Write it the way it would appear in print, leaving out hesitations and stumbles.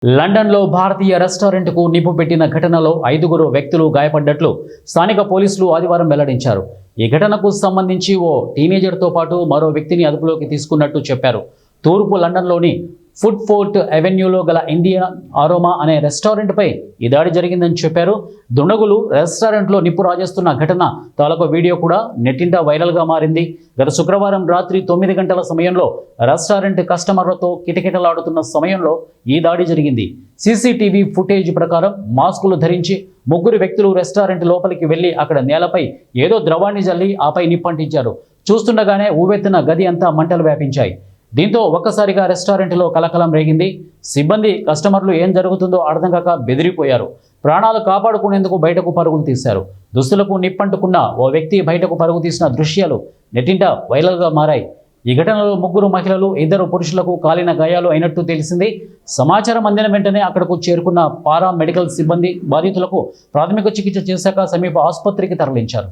లండన్లో భారతీయ రెస్టారెంట్కు నిప్పు పెట్టిన ఘటనలో 5గురు వ్యక్తులు గాయపడ్డట్లు స్థానిక పోలీసులు ఆదివారం వెల్లడించారు. ఈ ఘటనకు సంబంధించి ఓ టీనేజర్తో పాటు మరో వ్యక్తిని అదుపులోకి తీసుకున్నట్టు చెప్పారు. తూర్పు లండన్లోని ఫుడ్ ఫోర్ట్ అవెన్యూలో గల ఇండియన్ అరోమా అనే రెస్టారెంట్పై ఈ దాడి జరిగిందని చెప్పారు. దుండగులు రెస్టారెంట్లో నిప్పు రాజేస్తున్న ఘటన తాలూకు వీడియో కూడా నెట్టింట వైరల్గా మారింది. గత శుక్రవారం రాత్రి 9 గంటల సమయంలో రెస్టారెంట్ కస్టమర్లతో కిటకిటలాడుతున్న సమయంలో ఈ దాడి జరిగింది. సీసీటీవీ ఫుటేజ్ ప్రకారం మాస్కులు ధరించి 3 వ్యక్తులు రెస్టారెంట్ లోపలికి వెళ్లి అక్కడ నేలపై ఏదో ద్రవాన్ని జల్లి ఆపై నిప్పంటించారు. చూస్తుండగానే ఊవెత్తిన గది అంతా మంటలు వ్యాపించాయి. దీంతో ఒక్కసారిగా రెస్టారెంట్లో కలకలం రేగింది. సిబ్బంది కస్టమర్లు ఏం జరుగుతుందో అర్థం కాక బెదిరిపోయారు. ప్రాణాలు కాపాడుకునేందుకు బయటకు పరుగులు తీశారు. దుస్తులకు నిప్పంటుకున్న ఓ వ్యక్తి బయటకు పరుగు తీసిన దృశ్యాలు నెట్టింట వైరల్గా మారాయి. ఈ ఘటనలో 3 మహిళలు 2 పురుషులకు కాలిన గాయాలు అయినట్టు తెలిసింది. సమాచారం అందిన వెంటనే అక్కడకు చేరుకున్న పారా మెడికల్ సిబ్బంది బాధితులకు ప్రాథమిక చికిత్స చేశాక సమీప ఆసుపత్రికి తరలించారు.